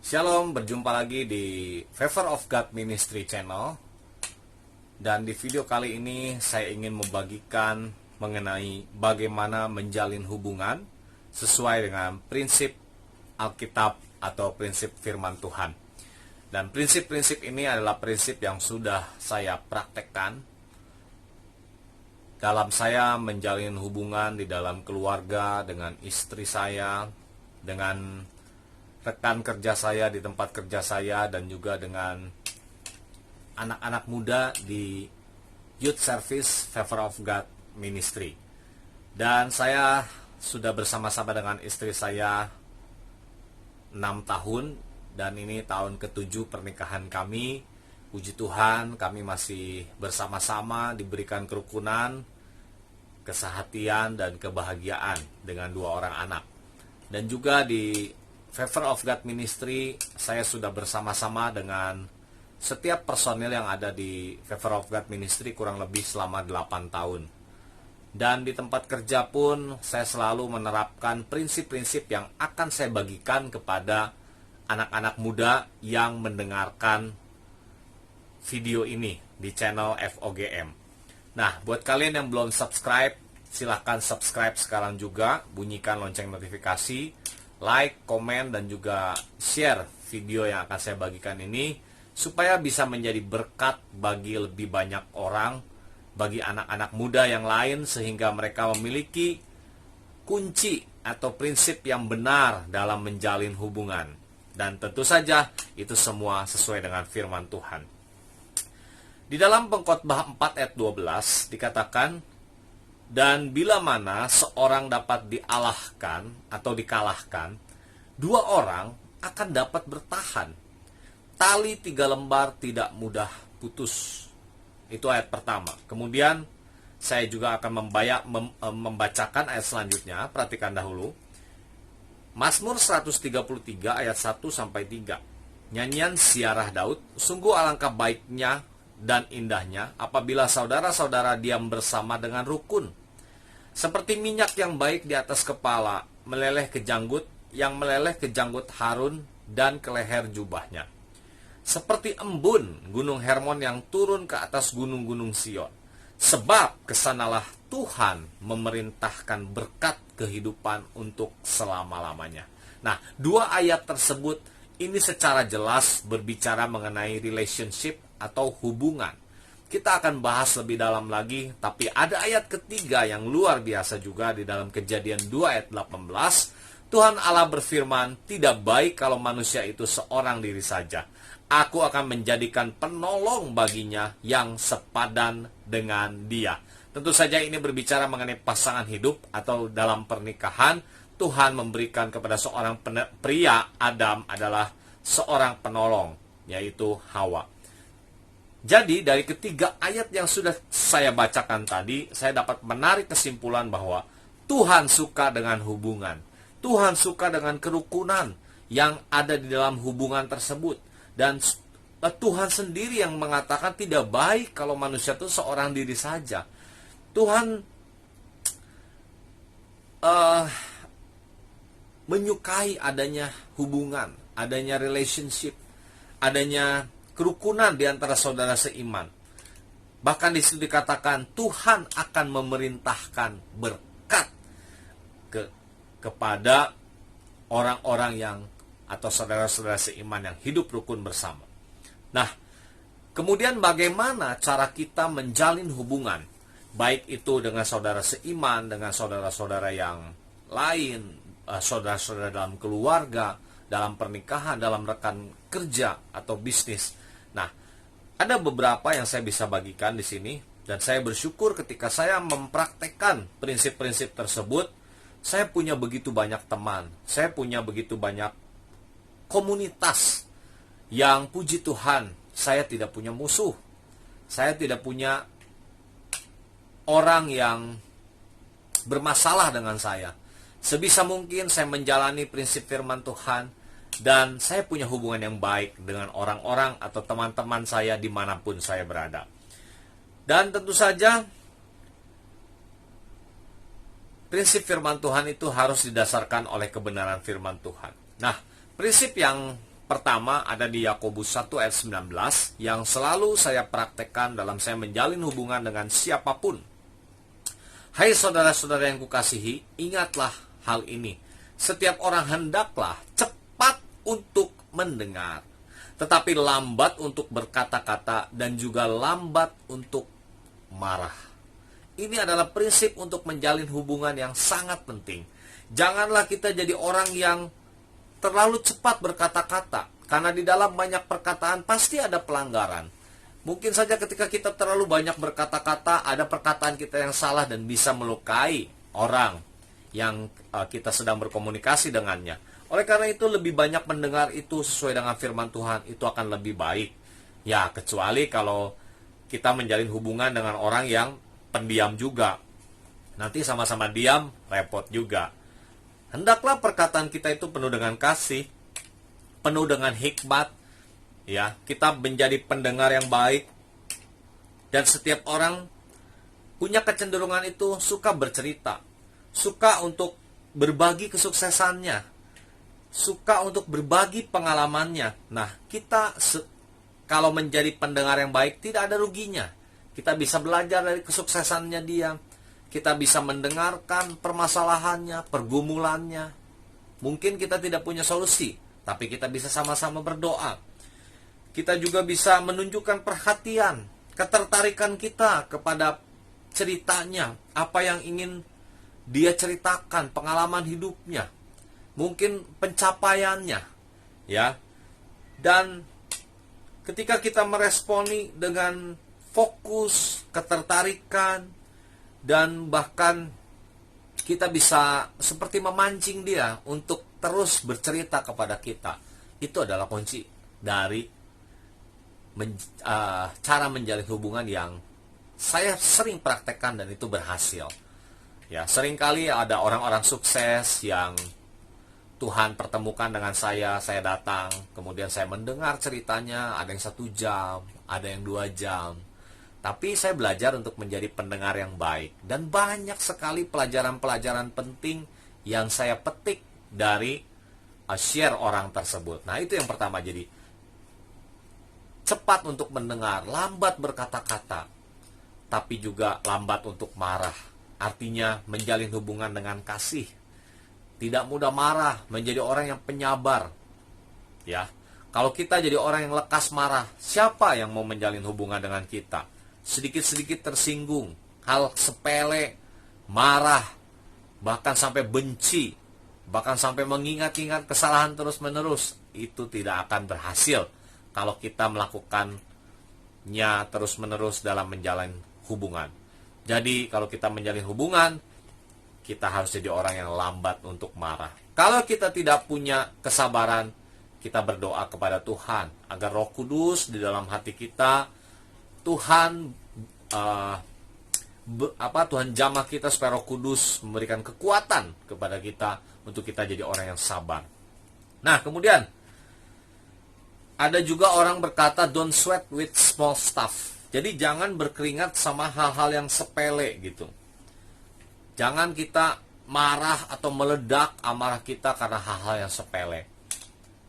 Shalom, berjumpa lagi di Favor of God Ministry Channel. Dan di video kali ini saya ingin membagikan mengenai bagaimana menjalin hubungan sesuai dengan prinsip Alkitab atau prinsip firman Tuhan. Dan prinsip-prinsip ini adalah prinsip yang sudah saya praktekkan dalam saya menjalin hubungan di dalam keluarga, dengan istri saya, dengan rekan kerja saya di tempat kerja saya, dan juga dengan anak-anak muda di Youth Service Favor of God Ministry. Dan saya sudah bersama-sama dengan istri saya 6 tahun, dan ini tahun ke-7 pernikahan kami. Puji Tuhan, kami masih bersama-sama, diberikan kerukunan, kesehatian, dan kebahagiaan dengan 2 orang anak. Dan juga di Favor of God Ministry, saya sudah bersama-sama dengan setiap personil yang ada di Favor of God Ministry kurang lebih selama 8 tahun. Dan di tempat kerja pun saya selalu menerapkan prinsip-prinsip yang akan saya bagikan kepada anak-anak muda yang mendengarkan video ini di channel FOGM. Nah, buat kalian yang belum subscribe, silahkan subscribe sekarang juga, bunyikan lonceng notifikasi, like, komen, dan juga share video yang akan saya bagikan ini supaya bisa menjadi berkat bagi lebih banyak orang, bagi anak-anak muda yang lain, sehingga mereka memiliki kunci atau prinsip yang benar dalam menjalin hubungan. Dan tentu saja itu semua sesuai dengan firman Tuhan. Di dalam Pengkhotbah 4 ayat 12 dikatakan, dan bila mana seorang dapat dialahkan atau dikalahkan, 2 orang akan dapat bertahan. Tali 3 lembar tidak mudah putus. Itu ayat pertama. Kemudian saya juga akan membacakan ayat selanjutnya. Perhatikan dahulu. Mazmur 133 ayat 1-3. Nyanyian Siarah Daud. Sungguh alangkah baiknya dan indahnya apabila saudara-saudara diam bersama dengan rukun. Seperti minyak yang baik di atas kepala, meleleh ke janggut, yang meleleh ke janggut Harun dan ke leher jubahnya. Seperti embun gunung Hermon yang turun ke atas gunung-gunung Sion. Sebab kesanalah Tuhan memerintahkan berkat kehidupan untuk selama-lamanya. Nah, 2 ayat tersebut ini secara jelas berbicara mengenai relationship atau hubungan. Kita akan bahas lebih dalam lagi, tapi ada ayat ketiga yang luar biasa juga di dalam Kejadian 2 ayat 18. Tuhan Allah berfirman, tidak baik kalau manusia itu seorang diri saja. Aku akan menjadikan penolong baginya yang sepadan dengan dia. Tentu saja ini berbicara mengenai pasangan hidup atau dalam pernikahan. Tuhan memberikan kepada seorang pria, Adam, adalah seorang penolong, yaitu Hawa. Jadi dari ketiga ayat yang sudah saya bacakan tadi, saya dapat menarik kesimpulan bahwa Tuhan suka dengan hubungan. Tuhan suka dengan kerukunan yang ada di dalam hubungan tersebut. Dan Tuhan sendiri yang mengatakan tidak baik kalau manusia itu seorang diri saja. Tuhan menyukai adanya hubungan, adanya relationship, adanya kerukunan di antara saudara seiman. Bahkan di situ dikatakan Tuhan akan memerintahkan berkat kepada orang-orang yang atau saudara-saudara seiman yang hidup rukun bersama. Nah, kemudian bagaimana cara kita menjalin hubungan, baik itu dengan saudara seiman, dengan saudara-saudara yang lain, saudara-saudara dalam keluarga, dalam pernikahan, dalam rekan kerja atau bisnis. Nah, ada beberapa yang saya bisa bagikan di sini, dan saya bersyukur ketika saya mempraktekkan prinsip-prinsip tersebut, saya punya begitu banyak teman, saya punya begitu banyak komunitas yang puji Tuhan, saya tidak punya musuh, saya tidak punya orang yang bermasalah dengan saya. Sebisa mungkin saya menjalani prinsip firman Tuhan, dan saya punya hubungan yang baik dengan orang-orang atau teman-teman saya dimanapun saya berada. Dan tentu saja prinsip firman Tuhan itu harus didasarkan oleh kebenaran firman Tuhan. Nah, prinsip yang pertama ada di Yakobus 1 ayat 19 yang selalu saya praktekkan dalam saya menjalin hubungan dengan siapapun. Hai saudara-saudara yang kukasihi, ingatlah hal ini. Setiap orang hendaklah cepat untuk mendengar, tetapi lambat untuk berkata-kata dan juga lambat untuk marah. Ini adalah prinsip untuk menjalin hubungan yang sangat penting. Janganlah kita jadi orang yang terlalu cepat berkata-kata, karena di dalam banyak perkataan pasti ada pelanggaran. Mungkin saja ketika kita terlalu banyak berkata-kata, ada perkataan kita yang salah dan bisa melukai orang yang kita sedang berkomunikasi dengannya. Oleh karena itu lebih banyak mendengar itu sesuai dengan firman Tuhan, itu akan lebih baik. Ya, kecuali kalau kita menjalin hubungan dengan orang yang pendiam juga. Nanti sama-sama diam, repot juga. Hendaklah perkataan kita itu penuh dengan kasih, penuh dengan hikmat. Ya, kita menjadi pendengar yang baik. Dan setiap orang punya kecenderungan itu suka bercerita, suka untuk berbagi kesuksesannya, suka untuk berbagi pengalamannya. Nah, kita kalau menjadi pendengar yang baik tidak ada ruginya. Kita bisa belajar dari kesuksesannya dia. Kita bisa mendengarkan permasalahannya, pergumulannya. Mungkin kita tidak punya solusi, tapi kita bisa sama-sama berdoa. Kita juga bisa menunjukkan perhatian, ketertarikan kita kepada ceritanya, apa yang ingin dia ceritakan, pengalaman hidupnya, mungkin pencapaiannya, ya. Dan ketika kita meresponi dengan fokus, ketertarikan, dan bahkan kita bisa seperti memancing dia untuk terus bercerita kepada kita. Itu adalah kunci dari cara menjalin hubungan yang saya sering praktekkan dan itu berhasil. Ya, seringkali ada orang-orang sukses yang Tuhan pertemukan dengan saya datang, kemudian saya mendengar ceritanya, ada yang 1 jam, ada yang 2 jam. Tapi saya belajar untuk menjadi pendengar yang baik. Dan banyak sekali pelajaran-pelajaran penting yang saya petik dari share orang tersebut. Nah, itu yang pertama, jadi cepat untuk mendengar, lambat berkata-kata, tapi juga lambat untuk marah. Artinya menjalin hubungan dengan kasih. Tidak mudah marah, menjadi orang yang penyabar. Ya, kalau kita jadi orang yang lekas marah, siapa yang mau menjalin hubungan dengan kita? Sedikit-sedikit tersinggung, hal sepele, marah, bahkan sampai benci, bahkan sampai mengingat-ingat kesalahan terus-menerus. Itu tidak akan berhasil kalau kita melakukannya terus-menerus dalam menjalin hubungan. Jadi kalau kita menjalin hubungan, kita harus jadi orang yang lambat untuk marah. Kalau kita tidak punya kesabaran, kita berdoa kepada Tuhan agar Roh Kudus di dalam hati kita, Tuhan Tuhan jamah kita supaya Roh Kudus memberikan kekuatan kepada kita untuk kita jadi orang yang sabar. Nah, kemudian ada juga orang berkata don't sweat with small stuff. Jadi jangan berkeringat sama hal-hal yang sepele gitu. Jangan kita marah atau meledak amarah kita karena hal-hal yang sepele.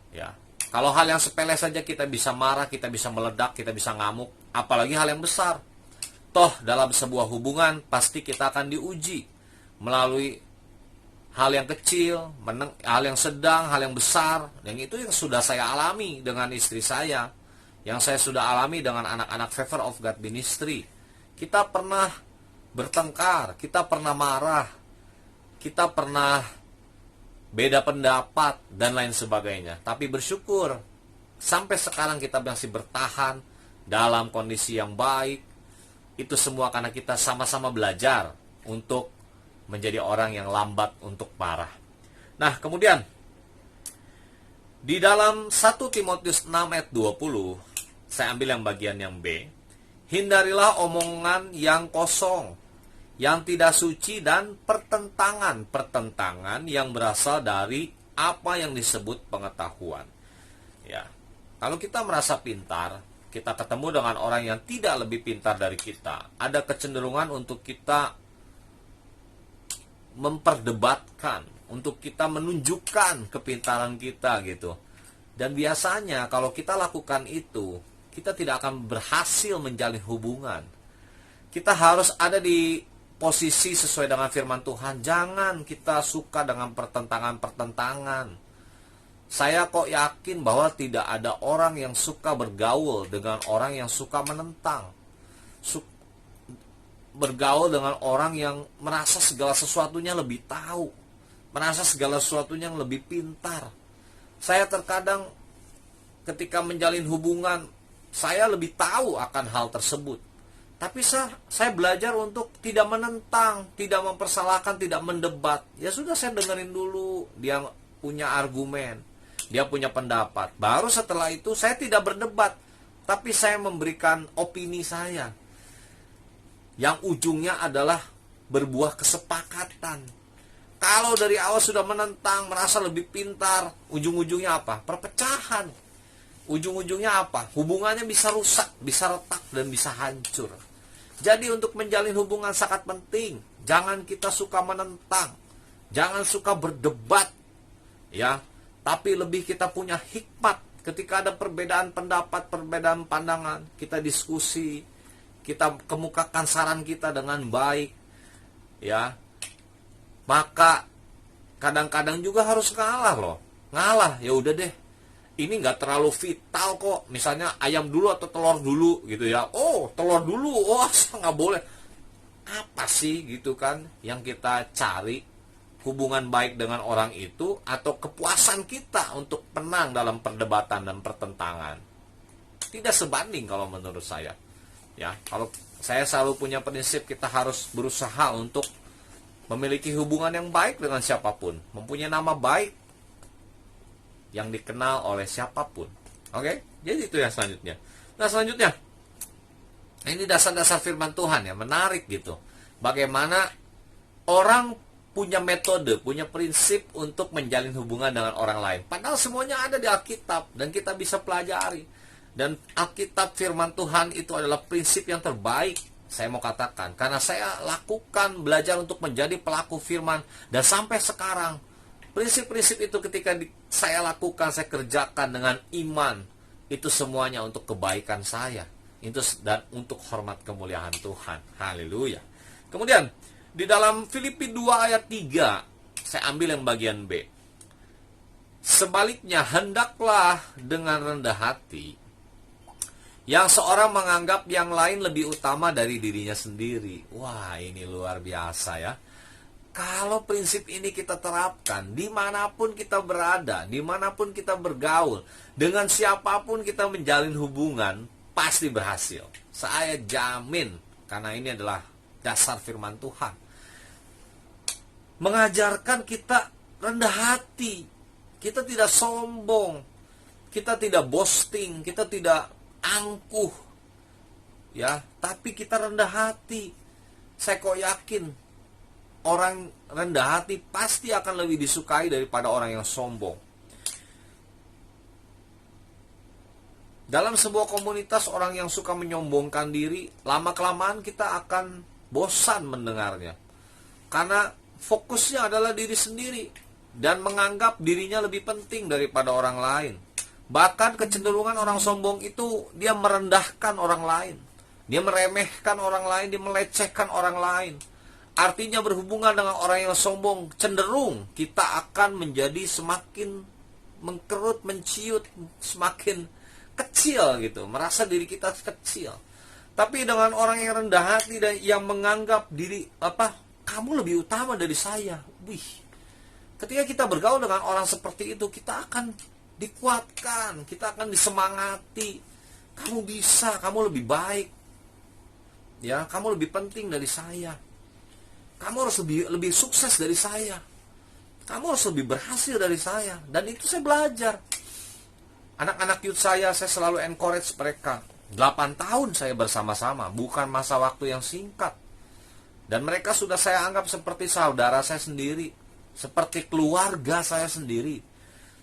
Ya. Kalau hal yang sepele saja kita bisa marah, kita bisa meledak, kita bisa ngamuk, apalagi hal yang besar. Toh dalam sebuah hubungan pasti kita akan diuji melalui hal yang kecil, hal yang sedang, hal yang besar. Yang itu yang sudah saya alami dengan istri saya, yang saya sudah alami dengan anak-anak Favor of God Ministry. Kita pernah bertengkar, kita pernah marah, kita pernah beda pendapat, dan lain sebagainya. Tapi bersyukur, sampai sekarang kita masih bertahan dalam kondisi yang baik. Itu semua karena kita sama-sama belajar untuk menjadi orang yang lambat untuk marah. Nah, kemudian di dalam 1 Timotius 6 ayat 20, saya ambil yang bagian yang B. Hindarilah omongan yang kosong, yang tidak suci, dan pertentangan yang berasal dari apa yang disebut pengetahuan. Ya, kalau kita merasa pintar, kita ketemu dengan orang yang tidak lebih pintar dari kita, ada kecenderungan untuk kita memperdebatkan, untuk kita menunjukkan kepintaran kita gitu. Dan biasanya kalau kita lakukan itu, kita tidak akan berhasil menjalin hubungan. Kita harus ada di posisi sesuai dengan firman Tuhan. Jangan kita suka dengan pertentangan-pertentangan. Saya kok yakin bahwa tidak ada orang yang suka bergaul dengan orang yang suka menentang. Bergaul dengan orang yang merasa segala sesuatunya lebih tahu. Merasa segala sesuatunya yang lebih pintar. Saya terkadang ketika menjalin hubungan, saya lebih tahu akan hal tersebut. Tapi saya belajar untuk tidak menentang, tidak mempersalahkan, tidak mendebat. Ya sudah, saya dengerin dulu. Dia punya argumen, dia punya pendapat. Baru setelah itu saya tidak berdebat, tapi saya memberikan opini saya. Yang ujungnya adalah berbuah kesepakatan. Kalau dari awal sudah menentang, merasa lebih pintar, ujung-ujungnya apa? Perpecahan. Ujung-ujungnya apa? Hubungannya bisa rusak, bisa retak, dan bisa hancur. Jadi untuk menjalin hubungan sangat penting. Jangan kita suka menentang. Jangan suka berdebat. Ya, tapi lebih kita punya hikmat. Ketika ada perbedaan pendapat, perbedaan pandangan, kita diskusi, kita kemukakan saran kita dengan baik. Ya, maka kadang-kadang juga harus ngalah loh. Ngalah, ya udah deh. Ini nggak terlalu vital kok. Misalnya ayam dulu atau telur dulu gitu ya. Oh, telur dulu. Oh, nggak boleh. Apa sih gitu kan yang kita cari? Hubungan baik dengan orang itu atau kepuasan kita untuk menang dalam perdebatan dan pertentangan? Tidak sebanding kalau menurut saya. Ya, kalau saya selalu punya prinsip kita harus berusaha untuk memiliki hubungan yang baik dengan siapapun, mempunyai nama baik yang dikenal oleh siapapun. Oke? Jadi itu yang selanjutnya. Nah, selanjutnya, ini dasar-dasar firman Tuhan ya, menarik gitu. Bagaimana orang punya metode, punya prinsip untuk menjalin hubungan dengan orang lain. Padahal semuanya ada di Alkitab dan kita bisa pelajari. Dan Alkitab firman Tuhan itu adalah prinsip yang terbaik. Saya mau katakan, karena saya lakukan belajar untuk menjadi pelaku firman, dan sampai sekarang prinsip-prinsip itu ketika saya lakukan, saya kerjakan dengan iman, itu semuanya untuk kebaikan saya, itu dan untuk hormat kemuliaan Tuhan. Haleluya. Kemudian di dalam Filipi 2 ayat 3, saya ambil yang bagian B. Sebaliknya, hendaklah dengan rendah hati yang seorang menganggap yang lain lebih utama dari dirinya sendiri. Wah, ini luar biasa ya. Kalau prinsip ini kita terapkan, dimanapun kita berada, dimanapun kita bergaul, dengan siapapun kita menjalin hubungan, pasti berhasil. Saya jamin, karena ini adalah dasar firman Tuhan. Mengajarkan kita rendah hati, kita tidak sombong, kita tidak boasting, kita tidak angkuh, ya, tapi kita rendah hati. Saya kok yakin orang rendah hati pasti akan lebih disukai daripada orang yang sombong. Dalam sebuah komunitas orang yang suka menyombongkan diri, lama-kelamaan kita akan bosan mendengarnya. Karena fokusnya adalah diri sendiri dan menganggap dirinya lebih penting daripada orang lain. Bahkan kecenderungan orang sombong itu dia merendahkan orang lain. Dia meremehkan orang lain, dia melecehkan orang lain. Artinya berhubungan dengan orang yang sombong, cenderung kita akan menjadi semakin mengkerut, menciut, semakin kecil gitu. Merasa diri kita kecil. Tapi dengan orang yang rendah hati dan yang menganggap diri, kamu lebih utama dari saya. Wih, ketika kita bergaul dengan orang seperti itu, kita akan dikuatkan, kita akan disemangati. Kamu bisa, kamu lebih baik. Ya, kamu lebih penting dari saya. Kamu harus lebih sukses dari saya. Kamu harus lebih berhasil dari saya. Dan itu saya belajar. Anak-anak youth saya selalu encourage mereka. 8 tahun saya bersama-sama, bukan masa waktu yang singkat. Dan mereka sudah saya anggap seperti saudara saya sendiri, seperti keluarga saya sendiri,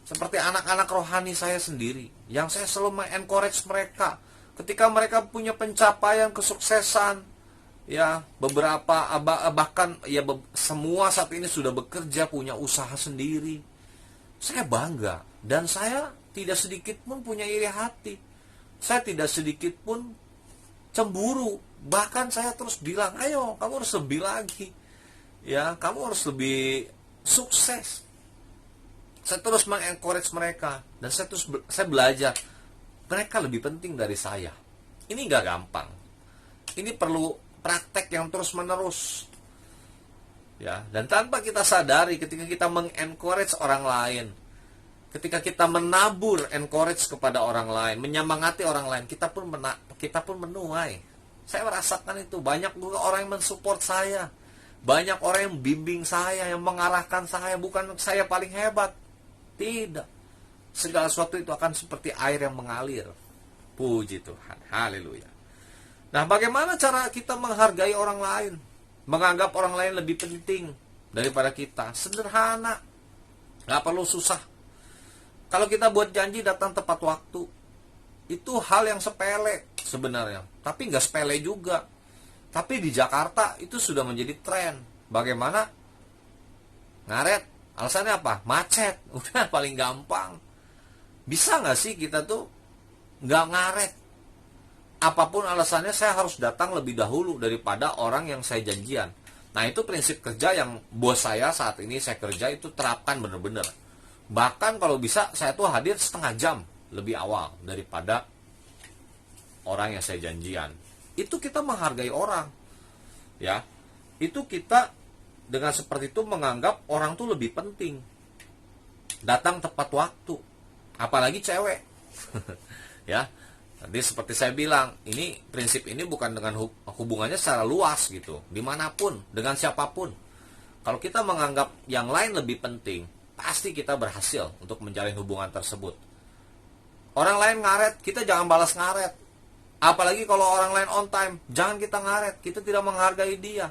seperti anak-anak rohani saya sendiri, yang saya selalu mengencourage mereka. Ketika mereka punya pencapaian, kesuksesan, ya beberapa bahkan ya semua saat ini sudah bekerja, punya usaha sendiri, saya bangga dan saya tidak sedikit pun punya iri hati. Saya tidak sedikit pun cemburu. Bahkan saya terus bilang, ayo kamu harus lebih lagi. Ya, kamu harus lebih sukses. Saya terus mengencourage mereka. Dan saya belajar. Mereka lebih penting dari saya. Ini gak gampang. Ini perlu praktek yang terus menerus. Ya, dan tanpa kita sadari ketika kita mengencourage orang lain, ketika kita menabur encourage kepada orang lain, menyemangati orang lain, kita pun menuai. Saya merasakan itu. Banyak juga orang yang mensupport saya. Banyak orang yang bimbing saya, yang mengarahkan saya. Bukan saya paling hebat. Tidak. Segala sesuatu itu akan seperti air yang mengalir. Puji Tuhan. Haleluya. Nah, bagaimana cara kita menghargai orang lain? Menganggap orang lain lebih penting daripada kita. Sederhana. Gak perlu susah. Kalau kita buat janji datang tepat waktu, itu hal yang sepele sebenarnya. Tapi gak sepele juga. Tapi di Jakarta itu sudah menjadi tren. Bagaimana? Ngaret. Alasannya apa? Macet. Udah paling gampang. Bisa gak sih kita tuh gak ngaret? Apapun alasannya saya harus datang lebih dahulu daripada orang yang saya janjian. Nah, itu prinsip kerja yang bos saya saat ini saya kerja itu terapkan benar-benar. Bahkan kalau bisa saya tuh hadir setengah jam lebih awal daripada orang yang saya janjian. Itu kita menghargai orang. Ya. Itu kita dengan seperti itu menganggap orang tuh lebih penting. Datang tepat waktu. Apalagi cewek. Ya. Tadi seperti saya bilang, ini prinsip ini bukan dengan hubungannya secara luas gitu, dimanapun, dengan siapapun. Kalau kita menganggap yang lain lebih penting, pasti kita berhasil untuk menjalin hubungan tersebut. Orang lain ngaret, kita jangan balas ngaret. Apalagi kalau orang lain on time, jangan kita ngaret, kita tidak menghargai dia.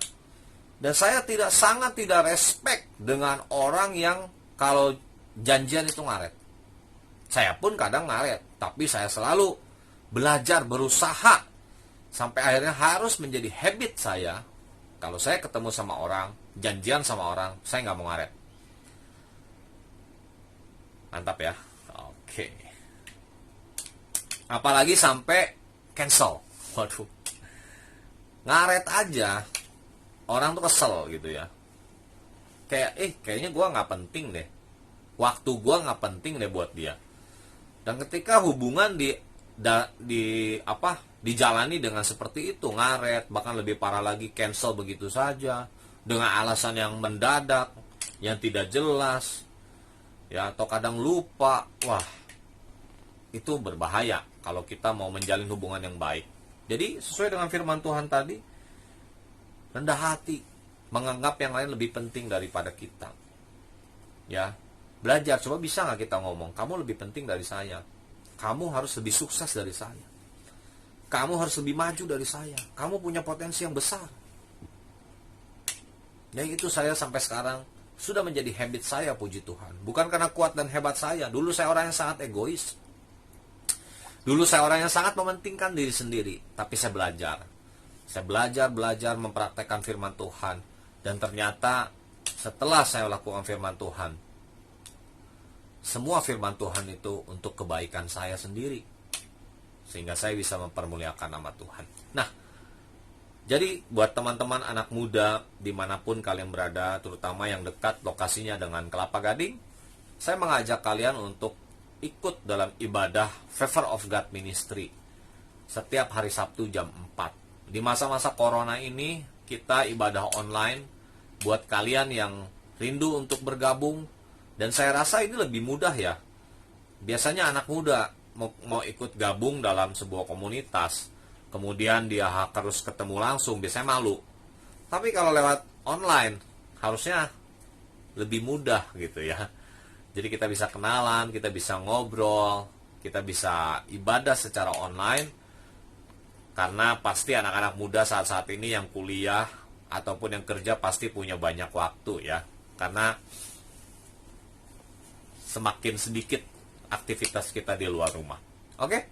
Dan saya sangat tidak respect dengan orang yang kalau janjian itu ngaret. Saya pun kadang ngaret, tapi saya selalu belajar, berusaha, sampai akhirnya harus menjadi habit saya. Kalau saya ketemu sama orang, janjian sama orang, saya nggak mau ngaret. Mantap ya. Oke. Apalagi sampai cancel. Waduh. Ngaret aja, orang tuh kesel gitu ya. Kayaknya gue nggak penting deh. Waktu gue nggak penting deh buat dia. Dan ketika hubungan dijalani dengan seperti itu, ngaret, bahkan lebih parah lagi cancel begitu saja dengan alasan yang mendadak, yang tidak jelas, ya, atau kadang lupa. Wah, itu berbahaya kalau kita mau menjalin hubungan yang baik. Jadi sesuai dengan firman Tuhan tadi, rendah hati, menganggap yang lain lebih penting daripada kita. Ya, belajar. Coba bisa nggak kita ngomong, kamu lebih penting dari saya. Kamu harus lebih sukses dari saya. Kamu harus lebih maju dari saya. Kamu punya potensi yang besar. Dan itu saya sampai sekarang sudah menjadi habit saya, puji Tuhan. Bukan karena kuat dan hebat saya. Dulu saya orang yang sangat egois. Dulu saya orang yang sangat mementingkan diri sendiri. Tapi saya belajar. Saya belajar mempraktekkan firman Tuhan. Dan ternyata setelah saya lakukan firman Tuhan, semua firman Tuhan itu untuk kebaikan saya sendiri. Sehingga saya bisa mempermuliakan nama Tuhan. Nah, jadi buat teman-teman anak muda dimanapun kalian berada, terutama yang dekat lokasinya dengan Kelapa Gading, saya mengajak kalian untuk ikut dalam ibadah Favor of God Ministry setiap hari Sabtu jam 4. Di masa-masa corona ini, kita ibadah online buat kalian yang rindu untuk bergabung. Dan saya rasa ini lebih mudah ya. Biasanya anak muda mau ikut gabung dalam sebuah komunitas, kemudian dia harus ketemu langsung, biasanya malu. Tapi kalau lewat online, harusnya lebih mudah gitu ya. Jadi kita bisa kenalan, kita bisa ngobrol, kita bisa ibadah secara online. Karena pasti anak-anak muda saat-saat ini yang kuliah ataupun yang kerja pasti punya banyak waktu ya. Karena semakin sedikit aktivitas kita di luar rumah. Oke?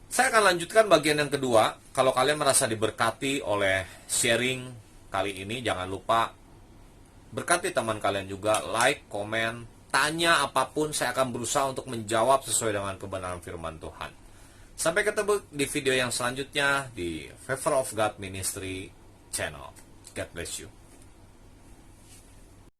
Saya akan lanjutkan bagian yang kedua. Kalau kalian merasa diberkati oleh sharing kali ini, jangan lupa berkati teman kalian juga, like, komen, tanya apapun, saya akan berusaha untuk menjawab sesuai dengan kebenaran firman Tuhan. Sampai ketemu di video yang selanjutnya di Favor of God Ministry channel. God bless you.